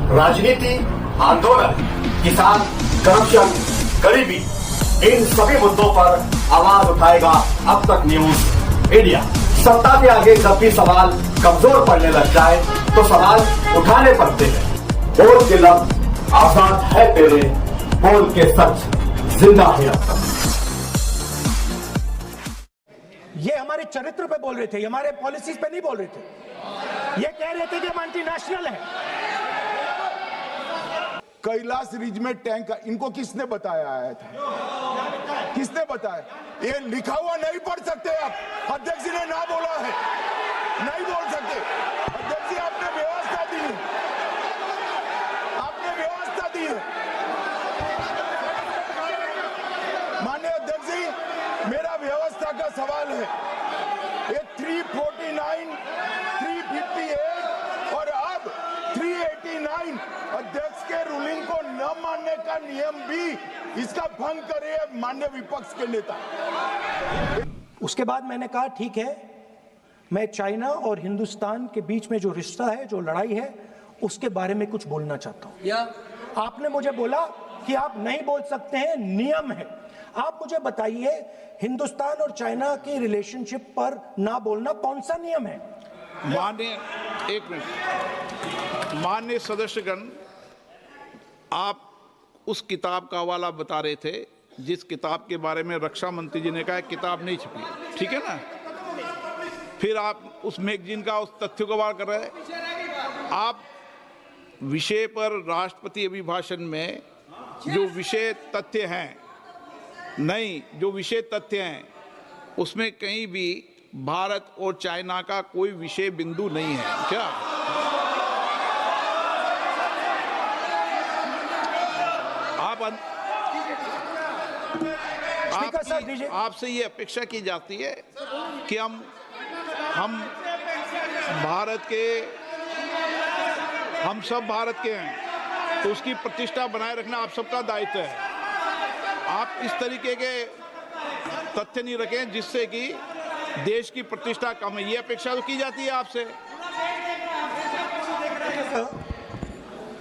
राजनीति, आंदोलन, किसान, करप्शन, गरीबी, इन सभी मुद्दों पर आवाज उठाएगा अब तक न्यूज इंडिया। सत्ता के आगे जब भी सवाल कमजोर पड़ने लग जाए तो सवाल उठाने पड़ते हैं। बोल के लफ्ज आजाद है तेरे, बोल के सच जिंदा है अब तक। ये हमारे चरित्र पे बोल रहे थे, ये हमारे पॉलिसीज पे नहीं बोल रहे थे। ये कह रहे थे कि हम एंटी नेशनल हैं। कैलाश रिज में टैंक, इनको किसने बताया आया था? किसने बताया? ये लिखा हुआ नहीं पढ़ सकते आप। अध्यक्ष जी ने ना बोला है, नहीं बोल सकते। अध्यक्ष जी आपने व्यवस्था दी है, आपने व्यवस्था दी है। माननीय अध्यक्ष जी, मेरा व्यवस्था का सवाल है। ये 349, 358 और अब 389 अध्यक्ष के रूलिंग को न मानने का नियम भी इसका भंग करे माननीय विपक्ष के नेता। उसके बाद मैंने कहा ठीक है, मैं चाइना और हिंदुस्तान के बीच में जो रिश्ता है, जो लड़ाई है, उसके बारे में कुछ बोलना चाहता हूं। आपने मुझे बोला कि आप नहीं बोल सकते हैं, नियम है। आप मुझे बताइए, हिंदुस्तान और चाइना की रिलेशनशिप पर ना बोलना कौन सा नियम है? एक मिनट, माननीय सदस्यगण, आप उस किताब का हवाला बता रहे थे जिस किताब के बारे में रक्षा मंत्री जी ने कहा किताब नहीं छपी, ठीक है ना? फिर आप उस मैगजीन का उस तथ्य को वार कर रहे हैं। आप विषय पर राष्ट्रपति अभिभाषण में जो विषय तथ्य हैं, नहीं, जो विषय तथ्य हैं उसमें कहीं भी भारत और चाइना का कोई विषय बिंदु नहीं है क्या? आपसे ये अपेक्षा की जाती है कि हम भारत के, हम सब भारत के हैं, तो उसकी प्रतिष्ठा बनाए रखना आप सबका दायित्व है। आप इस तरीके के तथ्य नहीं रखें जिससे कि देश की प्रतिष्ठा कम है, ये अपेक्षा तो की जाती है आपसे।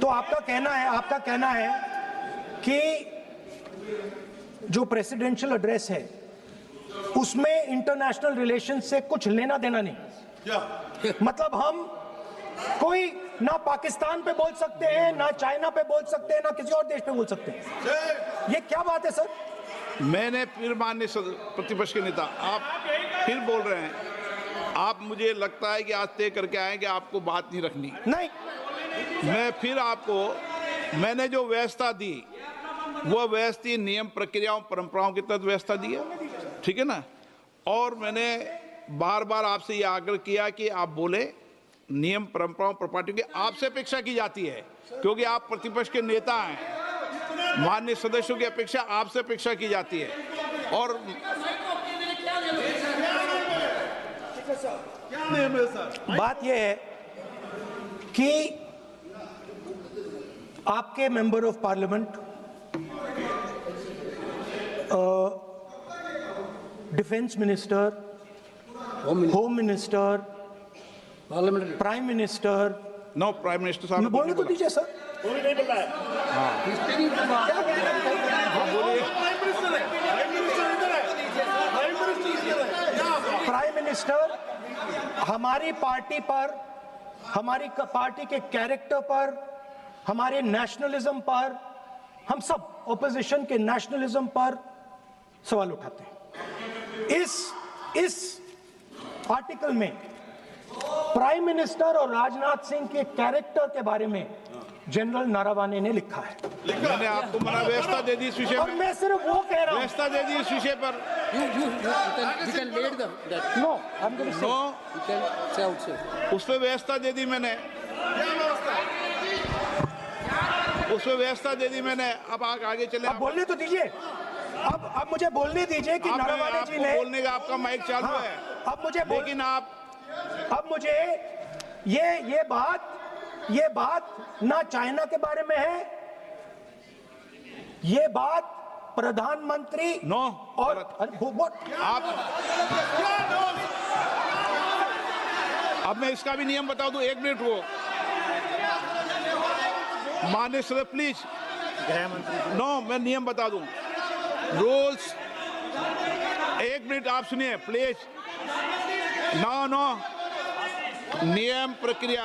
तो आपका कहना है कि जो प्रेसिडेंशियल एड्रेस है उसमें इंटरनेशनल रिलेशन से कुछ लेना देना नहीं। मतलब हम कोई ना पाकिस्तान पे बोल सकते हैं, ना चाइना पे बोल सकते हैं, ना किसी और देश पे बोल सकते हैं। ये क्या बात है सर? मैंने फिर, माननीय प्रतिपक्ष के नेता, आप फिर बोल रहे हैं। आप, मुझे लगता है कि आज तय करके आए कि आपको बात नहीं रखनी। नहीं, मैं फिर आपको, मैंने जो व्यवस्था दी वो व्यवस्था नियम, प्रक्रियाओं, परंपराओं के तहत व्यवस्था दी है, ठीक है ना? और मैंने बार बार आपसे ये आग्रह किया कि आप बोले, नियम, परंपराओं, प्रॉपर्टी की आपसे अपेक्षा की जाती है क्योंकि आप प्रतिपक्ष के नेता हैं। माननीय सदस्यों की अपेक्षा आपसे अपेक्षा की जाती है। और बात यह है कि आपके member of parliament, defence minister, home minister, prime minister, no, prime minister साहब बोलने तो दीजिए सर। प्राइम मिनिस्टर हमारी पार्टी पर, हमारी पार्टी के कैरेक्टर पर, हमारे नेशनलिज्म पर, हम सब ऑपोजिशन के नेशनलिज्म पर सवाल उठाते हैं। इस आर्टिकल में प्राइम मिनिस्टर और राजनाथ सिंह के कैरेक्टर के बारे में जनरल नारावाने ने लिखा है। मैंने आपको मना व्यवस्था दे दी इस विषय और पर। मैं सिर्फ वो कह रहा हूं, व्यवस्था दे दी इस विषय पर। उस पर व्यवस्था दे दी मैंने, उसमें व्यवस्था दे दी मैंने। अब आगे चले, अब बोलने तो दीजिए। अब मुझे बोलने दीजिए कि नारावाने जी ने, बोलने का आपका माइक चालू है। अब मुझे, लेकिन आप, अब मुझे ये बात ना चाइना के बारे में है, ये बात प्रधानमंत्री नो और आप, अब मैं इसका भी नियम बता दूं, 1 मिनट वो। माननीय सदस्य प्लीज, नो मैं नियम बता दूं, रूल्स, एक मिनट आप सुनिए प्लीज। नो नियम प्रक्रिया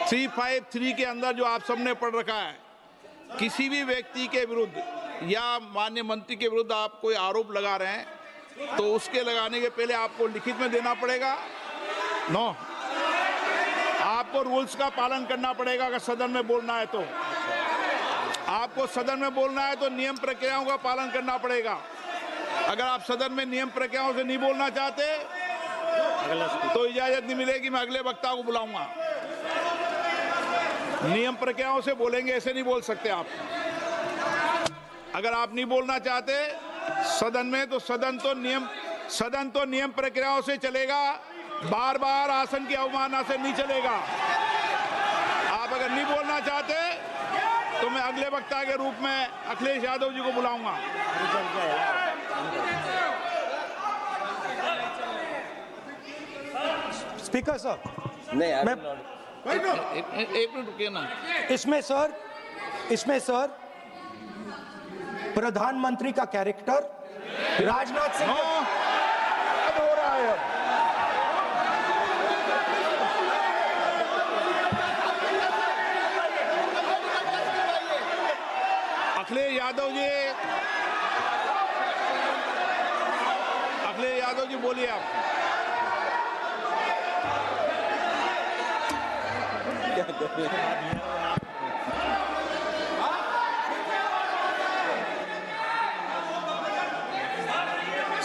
353 के अंदर जो आप सबने पढ़ रखा है, किसी भी व्यक्ति के विरुद्ध या माननीय मंत्री के विरुद्ध आप कोई आरोप लगा रहे हैं तो उसके लगाने के पहले आपको लिखित में देना पड़ेगा। नो, आपको रूल्स का पालन करना पड़ेगा। अगर सदन में बोलना है तो आपको सदन में बोलना है तो नियम प्रक्रियाओं का पालन करना पड़ेगा। अगर आप सदन में नियम प्रक्रियाओं से नहीं बोलना चाहते तो इजाजत नहीं मिलेगी, मैं अगले वक्ता को बुलाऊंगा। नियम प्रक्रियाओं से बोलेंगे, ऐसे नहीं बोल सकते आप। अगर आप नहीं बोलना चाहते सदन में तो सदन तो नियम प्रक्रियाओं से चलेगा, बार बार आसन की अवमानना से नहीं चलेगा। आप अगर नहीं बोलना चाहते तो मैं अगले वक्ता के रूप में अखिलेश यादव जी को बुलाऊंगा। स्पीकर सर, नहीं एक मिनट रुकिए ना। इसमें सर प्रधानमंत्री का कैरेक्टर राजनाथ सिंह हो रहा है। अखिलेश यादव जी बोलिए आप।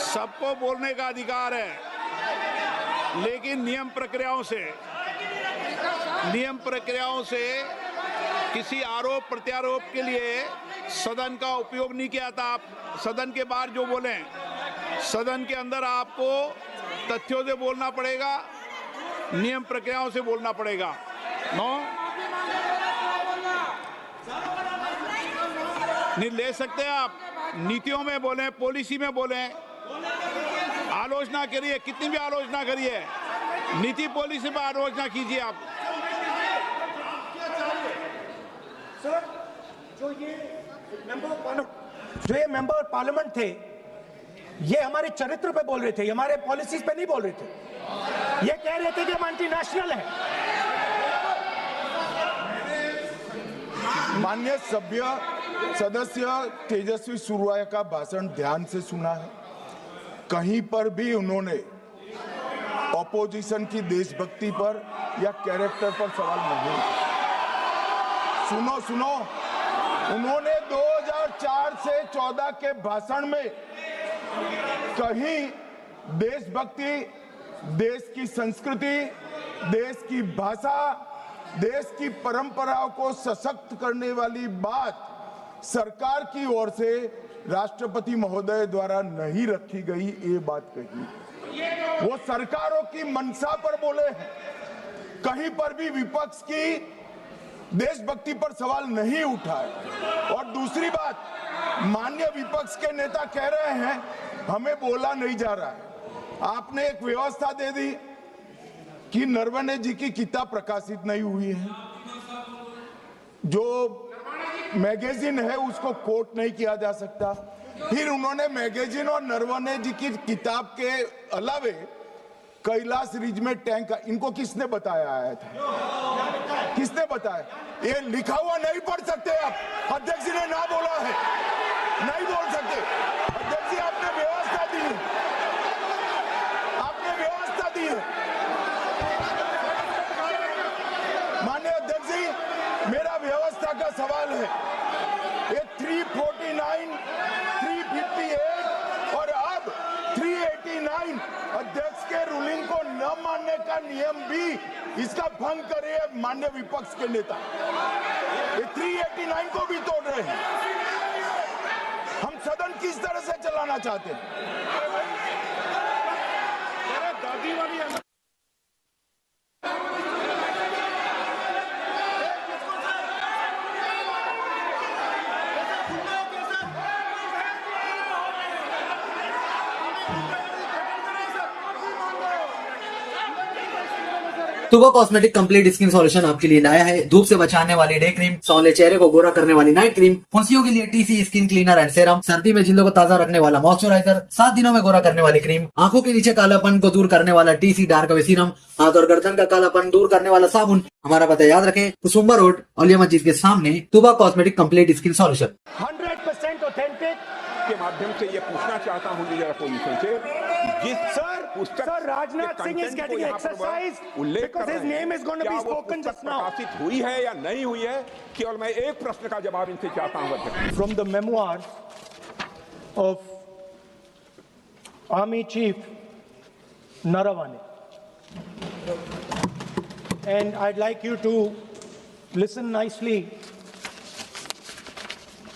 सबको बोलने का अधिकार है, लेकिन नियम प्रक्रियाओं से किसी आरोप प्रत्यारोप के लिए सदन का उपयोग नहीं किया था। आप सदन के बाहर जो बोलें, सदन के अंदर आपको तथ्यों से बोलना पड़ेगा, नियम प्रक्रियाओं से बोलना पड़ेगा। नो, नहीं ले सकते आप। नीतियों में बोलें, पॉलिसी में बोलें, आलोचना करिए, कितनी भी आलोचना करिए, नीति पॉलिसी पर आलोचना कीजिए आप। सर, जो ये मेंबर पार्लियामेंट थे, ये हमारे चरित्र पे बोल रहे थे, हमारे पॉलिसीज पे नहीं बोल रहे थे। ये कह रहे थे कि हम एंटी नेशनल है। माननीय सदस्य तेजस्वी सूर्या का भाषण ध्यान से सुना है। कहीं पर भी उन्होंने ऑपोजिशन की देशभक्ति पर या कैरेक्टर पर सवाल नहीं। सुनो, उन्होंने 2004 से 14 के भाषण में कहीं देशभक्ति, देश की संस्कृति, देश की भाषा, देश की परंपराओं को सशक्त करने वाली बात सरकार की ओर से राष्ट्रपति महोदय द्वारा नहीं रखी गई, ये बात कही। वो सरकारों की मंशा पर बोले हैं। कहीं पर भी विपक्ष की देशभक्ति पर सवाल नहीं उठाए। और दूसरी बात, माननीय विपक्ष के नेता कह रहे हैं हमें बोला नहीं जा रहा है। आपने एक व्यवस्था दे दी कि नरवणे जी की किताब प्रकाशित नहीं हुई है, जो मैगजीन है उसको कोट नहीं किया जा सकता। फिर उन्होंने मैगजीन और नरवणे जी की किताब के अलावे कैलाश रिज में टैंक, इनको किसने बताया आया था? किसने बताया? ये लिखा हुआ नहीं पढ़ सकते आप। अध्यक्ष जी ने ना बोला है, नहीं बोल सकते। अध्यक्ष जी आपने व्यवस्था दी है, आपने व्यवस्था दी है। माननीय अध्यक्ष जी, मेरा व्यवस्था का सवाल है। ये 349, 358 और अब 389 अध्यक्ष के रूलिंग को न मानने का नियम भी इसका भंग करे माननीय विपक्ष के नेता। ये 389 को भी तोड़ रहे हैं। हम सदन किस तरह से चलाना चाहते हैं? दादी वाली तुबा कॉस्मेटिक कंप्लीट स्किन सॉल्यूशन आपके लिए लाया है धूप से बचाने वाली डे क्रीम, सौले चेहरे को गोरा करने वाली नाइट क्रीम, फुंसियों के लिए TC skin cleaner and serum, सर्दी में जिल्दों को ताजा रखने वाला मॉइस्चराइजर, 7 दिनों में गोरा करने वाली क्रीम, आंखों के नीचे कालापन को दूर करने वाला टीसी डार्क वे सीरम, हाथ और गर्दन का कालापन दूर करने वाला साबुन। हमारा पता याद रखें, कुसुम्बा रोड औलिया मस्जिद के सामने, Tuba cosmetic complete skin solution. 100% authentic के माध्यम से ये पूछना चाहता हूं लीडर अपोजिशन से, जिस पुस्तक sir Rajnath Singh is getting exercised उल्लेख because his name is going to be spoken just now. प्रकाशित हुई है या नहीं हुई है, केवल मैं एक प्रश्न का जवाब इनसे चाहता हूं। From the memoirs of Army Chief Naravane, and I'd like you to listen nicely.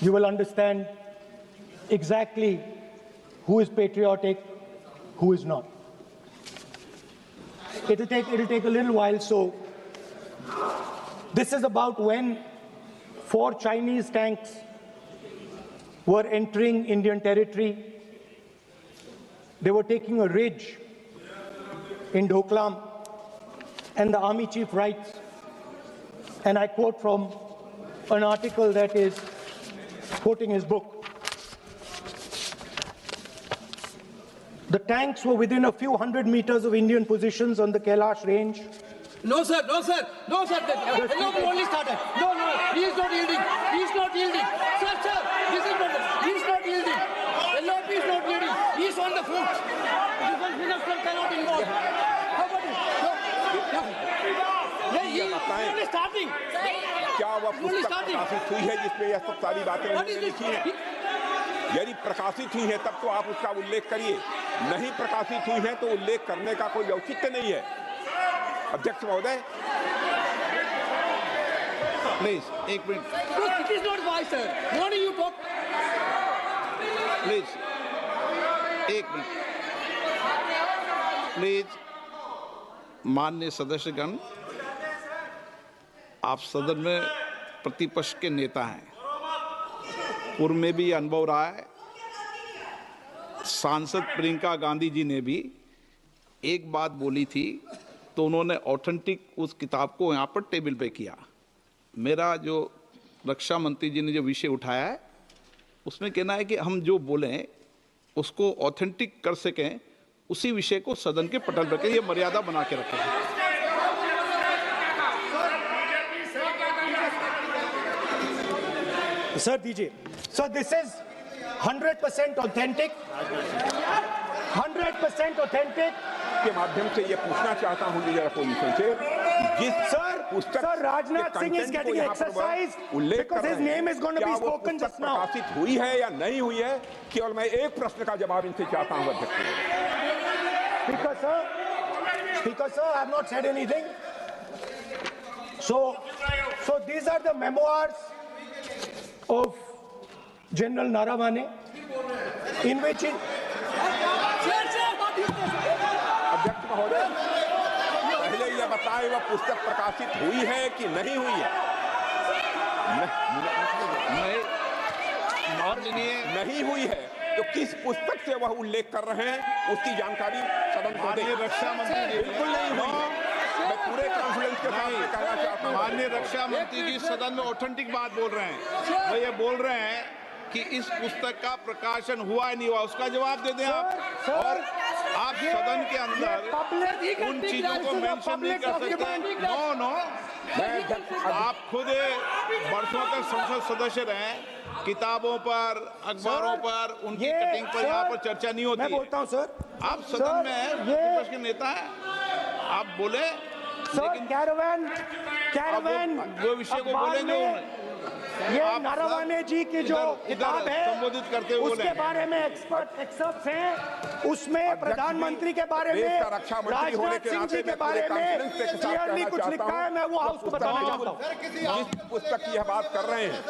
You will understand exactly who is patriotic, who is not. It'll take a little while. So this is about when 4 Chinese tanks were entering Indian territory. They were taking a ridge in Doklam, and the army chief writes, and I quote from an article that is quoting his book. The tanks were within a few hundred meters of Indian positions on the Kailash range. No, sir, no, sir, no, sir. No, only started. No, he is not yielding. He is not yielding. Sir, this is not. He is not yielding. LOP is not yielding. He is on the foot. Defense minister cannot involve. How about it? He is only starting. क्या वह पुस्तक प्रकाशित हुई है जिसमें यह सब सारी बातें उन्होंने लिखी हैं? यदि प्रकाशित हुई है तब तो आप उसका उल्लेख करिए, नहीं प्रकाशित हुई है तो उल्लेख करने का कोई औचित्य नहीं है। अध्यक्ष महोदय, प्लीज एक minute, It is not wise, sir. Morning you talk. Please एक मिनट, प्लीज। माननीय सदस्यगण, आप सदन में प्रतिपक्ष के नेता हैं, पूर्व में भी अनुभव रहा है। सांसद प्रियंका गांधी जी ने भी एक बात बोली थी तो उन्होंने ऑथेंटिक उस किताब को यहाँ पर टेबल पे किया। मेरा जो रक्षा मंत्री जी ने जो विषय उठाया है उसमें कहना है कि हम जो बोलें उसको ऑथेंटिक कर सकें, उसी विषय को सदन के पटल पर ये मर्यादा बना के रखें। Sir, DJ. So this is 100% authentic. 100% authentic. के माध्यम से ये पूछना चाहता हूं लीडर अपोजिशन से, जिस पुस्तक Sir, Rajnath Singh is getting exercised because his name is going to be spoken just now. प्रकाशित हुई है या नहीं हुई है, केवल मैं एक प्रश्न का जवाब इनसे चाहता हूं अध्यक्ष। Speaker sir, I have not said anything. So these are the memoirs of General Naravane, in which अध्यक्ष महोदय, पहले यह बताएं वह पुस्तक प्रकाशित हुई है कि नहीं हुई है? नहीं हुई है तो किस पुस्तक से वह उल्लेख कर रहे हैं उसकी जानकारी सदन को दें। रक्षा मंत्री जी बिल्कुल नहीं हुई है। मैं पूरे कॉन्फिडेंस के साथ में कहना चाहता हूं, माननीय रक्षा मंत्री जी सदन में ऑथेंटिक बात बोल रहे हैं। वो ये बोल रहे हैं कि इस पुस्तक का प्रकाशन हुआ नहीं हुआ, उसका जवाब दे दें आप। और आप सदन के अंदर उन चीजों को मेंशन नहीं कर सकते। नो, आप खुद वर्षों तक संसद सदस्य रहे, किताबों पर, अखबारों पर, उनकी कटिंग पर यहाँ पर चर्चा नहीं होती। मैं बोलता हूँ सर, आप सदन में विपक्ष के नेता हैं, आप बोले, लेकिन कैरावैन वो विषय को बोलेंगे। ये नारावाने जी की जो किताब है संबोधित करते हुए उसके बारे में एक्सपर्ट्स हैं, उसमें प्रधानमंत्री के बारे में, राजनाथ सिंह जी के बारे में क्लियरली कुछ लिखा है। मैं वो हाउस को बताना चाहता हूँ। जिस पुस्तक की यह बात कर रहे हैं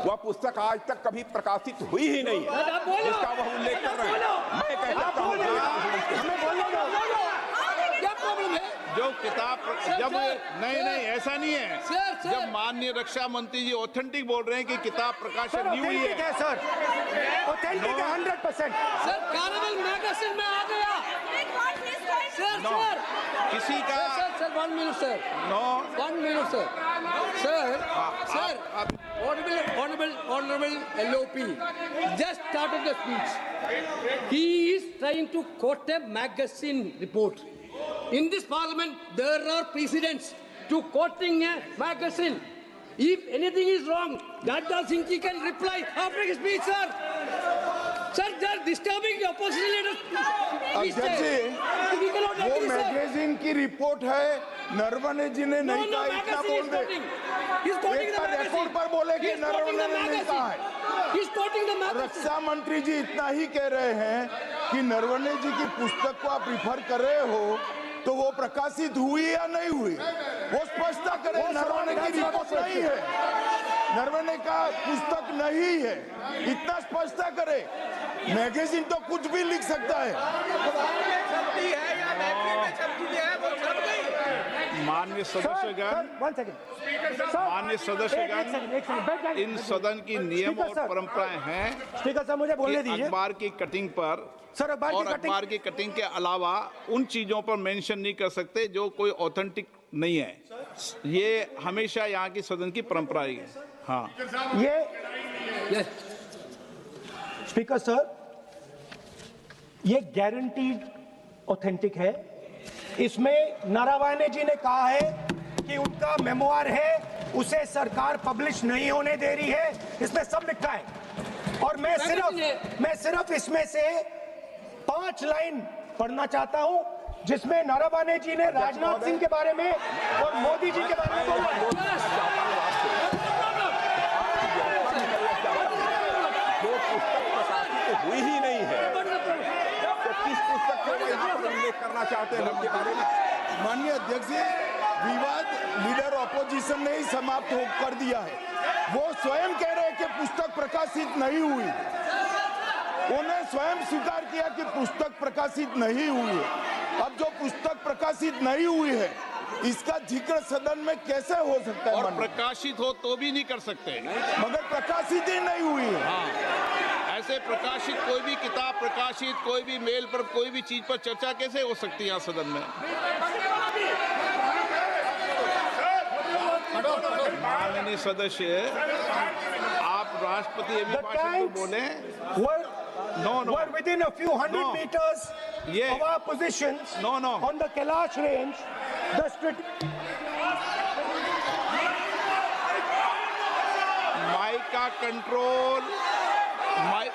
वह पुस्तक आज तक कभी प्रकाशित हुई ही नहीं है जिसका वह उल्लेख कर रहे हैं। मैं कहता हूँ जो किताब जब नहीं ऐसा नहीं है। जब माननीय रक्षा मंत्री जी ऑथेंटिक बोल रहे हैं कि किताब प्रकाशन नहीं हुई है सर, ऑथेंटिक है 100%। सर, कार्निवल मैगजीन में आ गया। सर, किसी का Sir, 1 minute, sir. No 1 minute, sir. Sir, honorable LOP just started the speech. He is trying to quote a magazine report. In this parliament, there are precedents to quoting a magazine. If anything is wrong, Gadda Singh ji can reply after his speech, sir. Sir, they are disturbing the opposition leaders. अध्यक्ष जी, We cannot वो agree, sir. Magazine की report है, नरवणे जी ने नहीं कहा, इतना magazine बोल is they. quoting. He's quoting एक the बार magazine. रिकॉर्ड पर बोले कि He's quoting the नरवणे ने नहीं कहा है। magazine. He's quoting the magazine. रक्षा मंत्री जी इतना ही कह रहे हैं कि नरवणे जी की पुस्तक को आप रिफर कर रहे हो तो वो प्रकाशित हुई या नहीं हुई, वो स्पष्टता करें। नरवणे की रिपोर्ट नहीं है, नरवणे का पुस्तक नहीं है, इतना स्पष्टता करे। मैगजीन तो कुछ भी लिख सकता है। माननीय सदस्यगण, वन सेकंड माननीय सदस्यगण, इन सदन की नियम और परंपराएं हैं स्पीकर साहब मुझे बोलने कि दीजिए। अखबार की कटिंग पर सर, अखबार और की कटिंग- अखबार की कटिंग के अलावा उन चीजों पर मेंशन नहीं कर सकते जो कोई ऑथेंटिक नहीं है। ये हमेशा यहाँ की सदन की परंपरा ही है। हाँ, ये Yes. स्पीकर सर, ये गारंटीड ऑथेंटिक है। इसमें नारावाने जी ने कहा है कि उनका मेमोआर है, उसे सरकार पब्लिश नहीं होने दे रही है, इसमें सब लिखा है। और मैं सिर्फ इसमें से 5 लाइन पढ़ना चाहता हूं जिसमें नारावाने जी ने राजनाथ सिंह के बारे में और मोदी जी के बारे में बोला है। जो पुस्तक प्रकाशित तो हुई ही नहीं है, तो किस पुस्तक को वो यहाँ पर उल्लेख करना चाहते हैं उनके बारे में? माननीय अध्यक्ष जी, विवाद लीडर ऑपोजिशन ने ही समाप्त कर दिया है। वो स्वयं कह रहे हैं कि पुस्तक प्रकाशित नहीं हुई, उन्हें स्वयं स्वीकार किया कि पुस्तक प्रकाशित नहीं हुई है। अब जो पुस्तक प्रकाशित नहीं हुई है, इसका जिक्र सदन में कैसे हो सकता है? और माननीय? प्रकाशित हो तो भी नहीं कर सकते। मगर प्रकाशित ही नहीं हुई है। हाँ, ऐसे प्रकाशित कोई भी किताब प्रकाशित, कोई भी मेल पर, कोई भी चीज पर चर्चा कैसे हो सकती है यहाँ सदन में? माननीय सदस्य, आप राष्ट्रपति The अभिभाषण को tanks बोले। were within a few hundred No. meters Yeah. of our positions No. on the Kailash range. Mike का कंट्रोल, माइक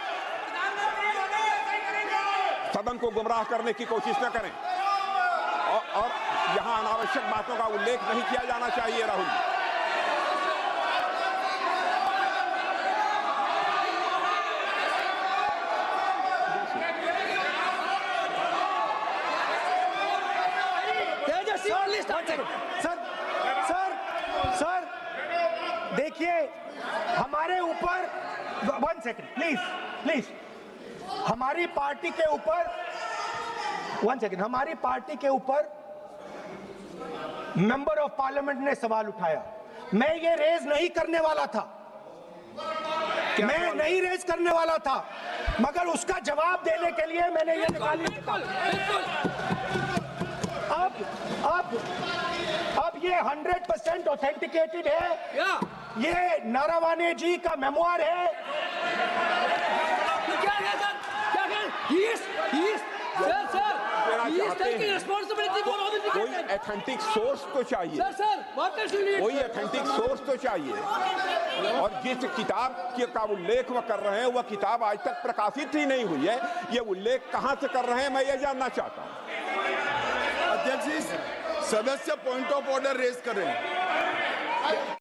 सदन को गुमराह करने की कोशिश न करें और यहाँ अनावश्यक बातों का उल्लेख नहीं किया जाना चाहिए। Rahul ji, Tejas, you only started. Sir देखिए, हमारे ऊपर 1 सेकंड प्लीज, हमारी पार्टी के ऊपर 1 सेकंड, हमारी पार्टी के ऊपर मेंबर ऑफ पार्लियामेंट ने सवाल उठाया। मैं ये रेज नहीं करने वाला था, मैं नहीं रेज करने वाला था, मगर उसका जवाब देने के लिए मैंने ये निकाली। अब ये 100% ऑथेंटिकेटेड है। Yeah. ये नारावाने जी का मेमोआर है। क्या है सर? क्या है? He is, sir, he is taking responsibility for all the कोई tickets. एथेंटिक सोर्स तो चाहिए, Sir, what else you need? कोई एथेंटिक सोर्स तो चाहिए। और जिस किताब का उल्लेख वह कर रहे हैं, वह किताब आज तक प्रकाशित ही नहीं हुई है। ये उल्लेख कहाँ से कर रहे हैं, मैं ये जानना चाहता हूँ। अध्यक्ष जी, सदस्य पॉइंट ऑफ ऑर्डर रेज कर रहे हैं।